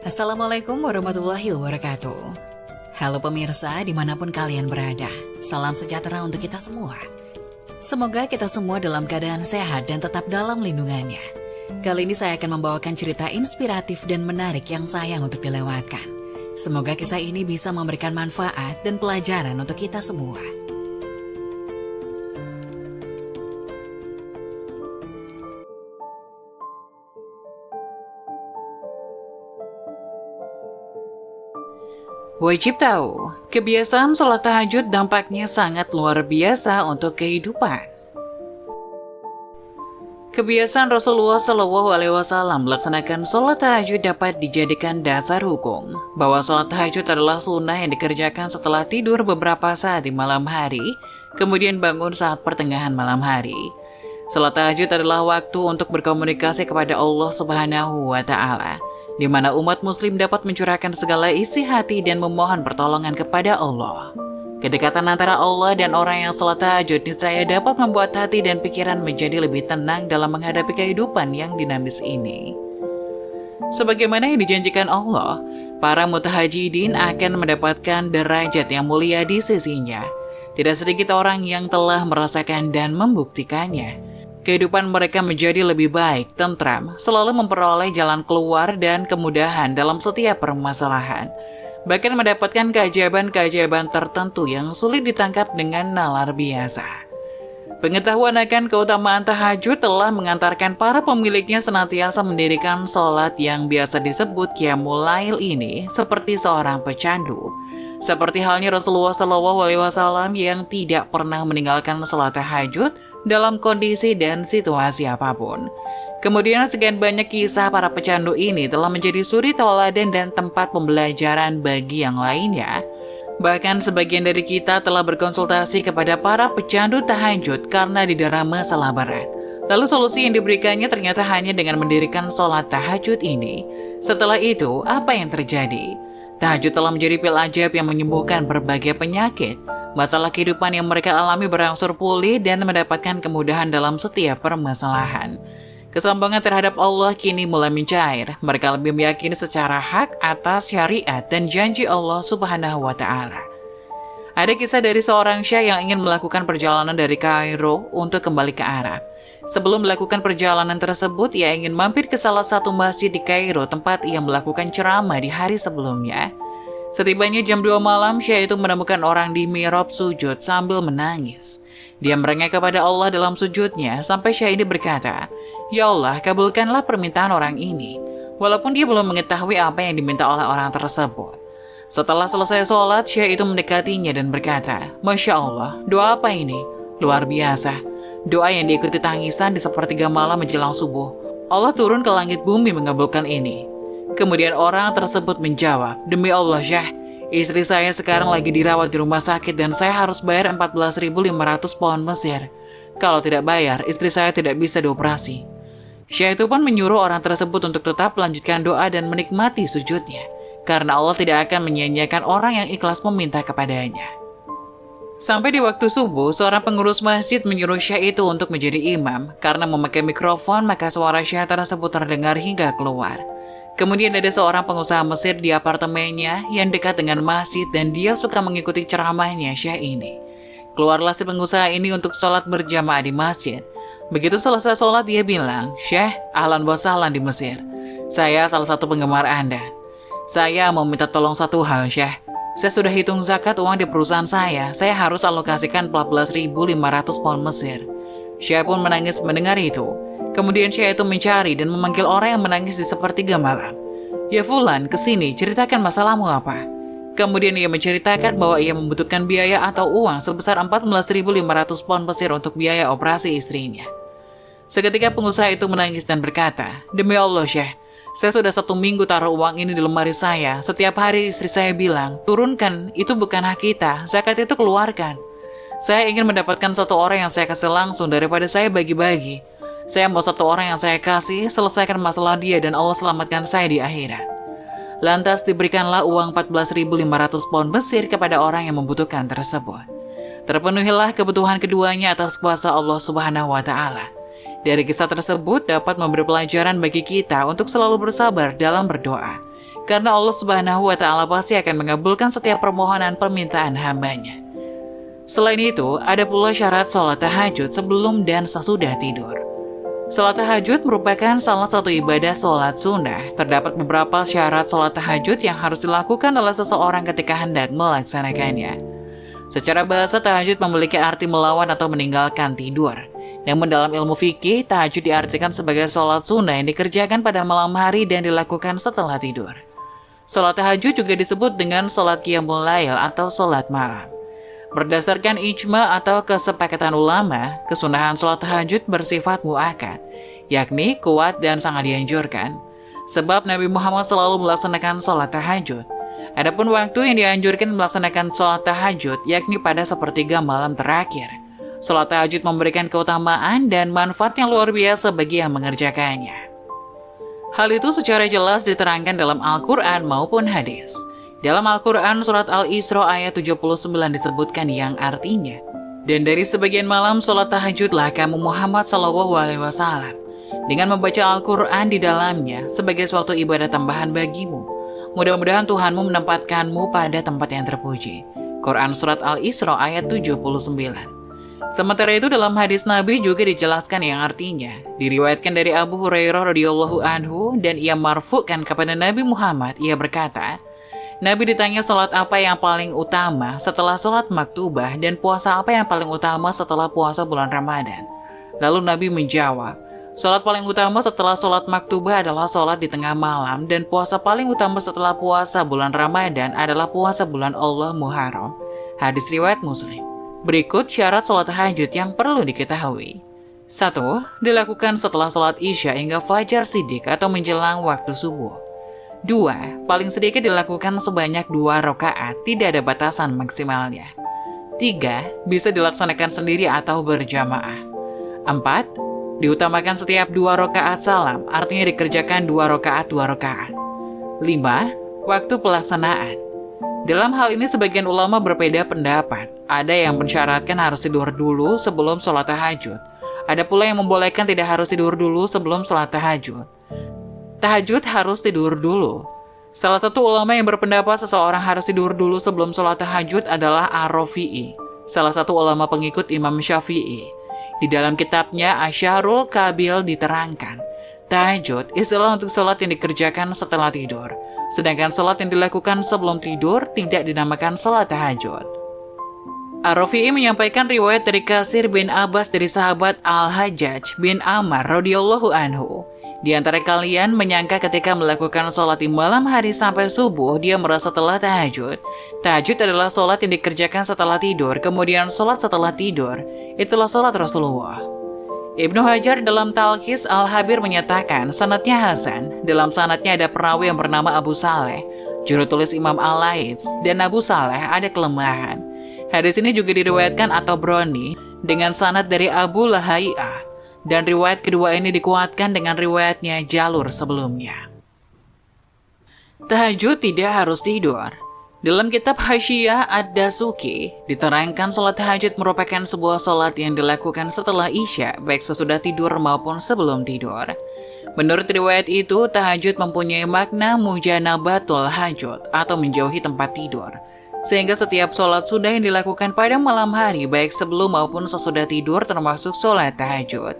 Assalamualaikum warahmatullahi wabarakatuh. Halo pemirsa dimanapun kalian berada, salam sejahtera untuk kita semua. Semoga kita semua dalam keadaan sehat dan tetap dalam lindungannya. Kali ini saya akan membawakan cerita inspiratif dan menarik yang sayang untuk dilewatkan. Semoga kisah ini bisa memberikan manfaat dan pelajaran untuk kita semua. Wajib tahu, kebiasaan sholat tahajud dampaknya sangat luar biasa untuk kehidupan. Kebiasaan Rasulullah SAW melaksanakan sholat tahajud dapat dijadikan dasar hukum bahwa sholat tahajud adalah sunnah yang dikerjakan setelah tidur beberapa saat di malam hari, kemudian bangun saat pertengahan malam hari. Sholat tahajud adalah waktu untuk berkomunikasi kepada Allah Subhanahu wa Ta'ala, di mana umat muslim dapat mencurahkan segala isi hati dan memohon pertolongan kepada Allah. Kedekatan antara Allah dan orang yang sholat tahajud niscaya dapat membuat hati dan pikiran menjadi lebih tenang dalam menghadapi kehidupan yang dinamis ini. Sebagaimana yang dijanjikan Allah, para mutahajidin akan mendapatkan derajat yang mulia di sisinya. Tidak sedikit orang yang telah merasakan dan membuktikannya. Kehidupan mereka menjadi lebih baik, tentram, selalu memperoleh jalan keluar dan kemudahan dalam setiap permasalahan. Bahkan mendapatkan keajaiban-keajaiban tertentu yang sulit ditangkap dengan nalar biasa. Pengetahuan akan keutamaan tahajud telah mengantarkan para pemiliknya senantiasa mendirikan sholat yang biasa disebut Qiyamul Lail ini seperti seorang pecandu. Seperti halnya Rasulullah SAW yang tidak pernah meninggalkan sholat tahajud dalam kondisi dan situasi apapun. Kemudian sekian banyak kisah para pecandu ini telah menjadi suri tauladan dan tempat pembelajaran bagi yang lainnya. Bahkan sebagian dari kita telah berkonsultasi kepada para pecandu tahajud karena didera masalah berat. Lalu solusi yang diberikannya ternyata hanya dengan mendirikan sholat tahajud ini. Setelah itu, apa yang terjadi? Tahajud telah menjadi pil ajaib yang menyembuhkan berbagai penyakit. Masalah kehidupan yang mereka alami berangsur pulih dan mendapatkan kemudahan dalam setiap permasalahan. Kesombongan terhadap Allah kini mulai mencair. Mereka lebih meyakini secara hak atas syariat dan janji Allah Subhanahu wa Ta'ala. Ada kisah dari seorang syekh yang ingin melakukan perjalanan dari Kairo untuk kembali ke Arab. Sebelum melakukan perjalanan tersebut, ia ingin mampir ke salah satu masjid di Kairo tempat ia melakukan ceramah di hari sebelumnya. Setibanya jam 2 malam, Syekh itu menemukan orang di mihrab sujud sambil menangis. Dia merengek kepada Allah dalam sujudnya sampai Syekh ini berkata, "Ya Allah, kabulkanlah permintaan orang ini." Walaupun dia belum mengetahui apa yang diminta oleh orang tersebut. Setelah selesai sholat, Syekh itu mendekatinya dan berkata, "Masya Allah, doa apa ini? Luar biasa. Doa yang diikuti tangisan di sepertiga malam menjelang subuh. Allah turun ke langit bumi mengabulkan ini." Kemudian orang tersebut menjawab, "Demi Allah Syekh, istri saya sekarang lagi dirawat di rumah sakit dan saya harus bayar 14.500 pound Mesir. Kalau tidak bayar, istri saya tidak bisa dioperasi." Syekh itu pun menyuruh orang tersebut untuk tetap melanjutkan doa dan menikmati sujudnya, karena Allah tidak akan menyia-nyiakan orang yang ikhlas meminta kepadanya. Sampai di waktu subuh, seorang pengurus masjid menyuruh Syekh itu untuk menjadi imam. Karena memakai mikrofon, maka suara Syekh tersebut terdengar hingga keluar. Kemudian ada seorang pengusaha Mesir di apartemennya yang dekat dengan masjid dan dia suka mengikuti ceramahnya Syekh ini. Keluarlah si pengusaha ini untuk sholat berjamaah di masjid. Begitu selesai sholat dia bilang, "Syekh, ahlan wa sahlan di Mesir. Saya salah satu penggemar Anda. Saya mau minta tolong satu hal Syekh. Saya sudah hitung zakat uang di perusahaan saya harus alokasikan 14.500 pound Mesir." Syekh pun menangis mendengar itu. Kemudian Syekh itu mencari dan memanggil orang yang menangis di sepertiga malam. "Ya Fulan, kesini, ceritakan masalahmu apa?" Kemudian ia menceritakan bahwa ia membutuhkan biaya atau uang sebesar 14.500 pound Mesir untuk biaya operasi istrinya. Seketika pengusaha itu menangis dan berkata, "Demi Allah Syekh, saya sudah 1 minggu taruh uang ini di lemari saya. Setiap hari istri saya bilang, turunkan, itu bukan hak kita, zakat itu keluarkan. Saya ingin mendapatkan satu orang yang saya kasih langsung daripada saya bagi-bagi. Saya mau satu orang yang saya kasih, selesaikan masalah dia dan Allah selamatkan saya di akhirat." Lantas diberikanlah uang 14.500 pound Mesir kepada orang yang membutuhkan tersebut. Terpenuhilah kebutuhan keduanya atas kuasa Allah Subhanahu wa Ta'ala. Dari kisah tersebut dapat memberi pelajaran bagi kita untuk selalu bersabar dalam berdoa. karena Allah Subhanahu wa Ta'ala pasti akan mengabulkan setiap permohonan permintaan hambanya. Selain itu, ada pula syarat sholat tahajud sebelum dan sesudah tidur. Sholat tahajud merupakan salah satu ibadah sholat sunnah. Terdapat beberapa syarat sholat tahajud yang harus dilakukan oleh seseorang ketika hendak melaksanakannya. Secara bahasa, tahajud memiliki arti melawan atau meninggalkan tidur. Namun dalam ilmu fikih, tahajud diartikan sebagai sholat sunnah yang dikerjakan pada malam hari dan dilakukan setelah tidur. Sholat tahajud juga disebut dengan sholat qiyamul lail atau sholat malam. Berdasarkan ijma atau kesepakatan ulama, kesunahan sholat tahajud bersifat muakkad, yakni kuat dan sangat dianjurkan. Sebab Nabi Muhammad selalu melaksanakan sholat tahajud. Adapun waktu yang dianjurkan melaksanakan sholat tahajud, yakni pada sepertiga malam terakhir. Sholat tahajud memberikan keutamaan dan manfaat yang luar biasa bagi yang mengerjakannya. Hal itu secara jelas diterangkan dalam Al-Quran maupun hadis. Dalam Al-Quran surat Al-Isra ayat 79 disebutkan yang artinya, "Dan dari sebagian malam sholat tahajudlah kamu Muhammad SAW, dengan membaca Al-Quran di dalamnya sebagai suatu ibadah tambahan bagimu. Mudah-mudahan Tuhanmu menempatkanmu pada tempat yang terpuji." Quran surat Al-Isra ayat 79. Sementara itu dalam hadis Nabi juga dijelaskan yang artinya, diriwayatkan dari Abu Hurairah radhiyallahu anhu dan ia marfu'kan kepada Nabi Muhammad, ia berkata, Nabi ditanya sholat apa yang paling utama setelah sholat maktubah dan puasa apa yang paling utama setelah puasa bulan Ramadan. Lalu Nabi menjawab, sholat paling utama setelah sholat maktubah adalah sholat di tengah malam dan puasa paling utama setelah puasa bulan Ramadan adalah puasa bulan Allah Muharram. Hadis riwayat Muslim. Berikut syarat sholat tahajud yang perlu diketahui. 1. Dilakukan setelah sholat isya hingga fajar siddiq atau menjelang waktu subuh. 2. Paling sedikit dilakukan sebanyak 2 rakaat, tidak ada batasan maksimalnya. 3. Bisa dilaksanakan sendiri atau berjamaah. 4. Diutamakan setiap 2 rakaat salam, artinya dikerjakan 2 rakaat 2 rakaat. 5. Waktu pelaksanaan. Dalam hal ini sebagian ulama berbeda pendapat. Ada yang mensyaratkan harus tidur dulu sebelum sholat tahajud. Ada pula yang membolehkan tidak harus tidur dulu sebelum sholat tahajud. Tahajud harus tidur dulu. Salah satu ulama yang berpendapat seseorang harus tidur dulu sebelum sholat tahajud adalah Ar-Rafi'i, salah satu ulama pengikut Imam Syafi'i. Di dalam kitabnya Asyarul Kabil diterangkan, tahajud istilah untuk sholat yang dikerjakan setelah tidur. Sedangkan sholat yang dilakukan sebelum tidur tidak dinamakan sholat tahajud. Ar-Rafi'i menyampaikan riwayat dari Kasir bin Abbas dari sahabat Al-Hajjaj bin Amr radhiyallahu anhu. Di antara kalian menyangka ketika melakukan sholat di malam hari sampai subuh, dia merasa telah tahajud. Tahajud adalah sholat yang dikerjakan setelah tidur, kemudian sholat setelah tidur. Itulah sholat Rasulullah. Ibnu Hajar dalam Talkhis Al-Habir menyatakan sanadnya Hasan. Dalam sanadnya ada perawi yang bernama Abu Saleh, juru tulis Imam Al-Laits, dan Abu Saleh ada kelemahan. Hadis ini juga diriwayatkan atau Broni dengan sanad dari Abu Lahai'ah, dan riwayat kedua ini dikuatkan dengan riwayatnya jalur sebelumnya. Tahajud tidak harus tidur. Dalam kitab Hasyiyah Ad-Dasuki, diterangkan sholat tahajud merupakan sebuah sholat yang dilakukan setelah isya, baik sesudah tidur maupun sebelum tidur. Menurut riwayat itu, tahajud mempunyai makna mujanabatul hajud atau menjauhi tempat tidur. Sehingga setiap sholat sunnah yang dilakukan pada malam hari, baik sebelum maupun sesudah tidur termasuk sholat tahajud.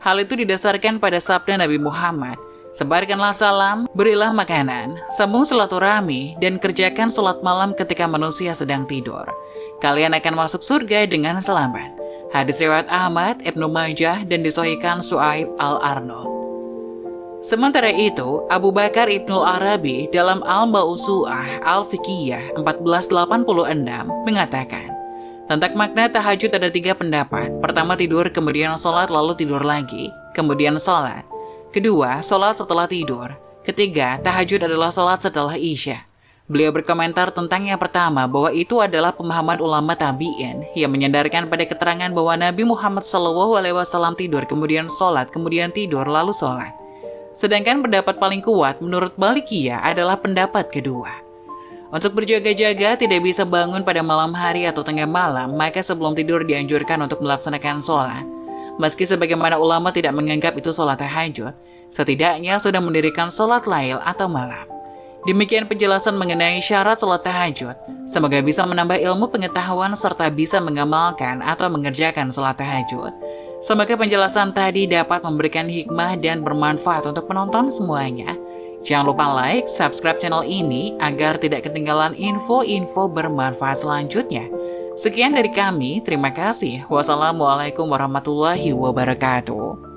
Hal itu didasarkan pada sabda Nabi Muhammad, sebarkanlah salam, berilah makanan, sambung silaturahmi, dan kerjakan sholat malam ketika manusia sedang tidur. Kalian akan masuk surga dengan selamat. Hadis riwayat Ahmad, Ibnu Majah, dan disahihkan Su'aib Al-Arnaud. Sementara itu, Abu Bakar Ibnul Arabi dalam Al-Mausu'ah Al-Fiqhiyah 1486 mengatakan, tentang makna tahajud ada 3 pendapat. Pertama tidur, kemudian sholat, lalu tidur lagi, kemudian sholat. Kedua, sholat setelah tidur. Ketiga, tahajud adalah sholat setelah isya. Beliau berkomentar tentang yang pertama bahwa itu adalah pemahaman ulama tabi'in yang menyandarkan pada keterangan bahwa Nabi Muhammad SAW tidur, kemudian sholat, kemudian tidur, lalu sholat. Sedangkan pendapat paling kuat menurut Malikiyah adalah pendapat kedua. Untuk berjaga-jaga tidak bisa bangun pada malam hari atau tengah malam, maka sebelum tidur dianjurkan untuk melaksanakan sholat. Meski sebagaimana ulama tidak menganggap itu sholat tahajud, setidaknya sudah mendirikan sholat lail atau malam. Demikian penjelasan mengenai syarat sholat tahajud. Semoga bisa menambah ilmu pengetahuan serta bisa mengamalkan atau mengerjakan sholat tahajud. Semoga penjelasan tadi dapat memberikan hikmah dan bermanfaat untuk penonton semuanya. Jangan lupa like, subscribe channel ini agar tidak ketinggalan info-info bermanfaat selanjutnya. Sekian dari kami, terima kasih. Wassalamualaikum warahmatullahi wabarakatuh.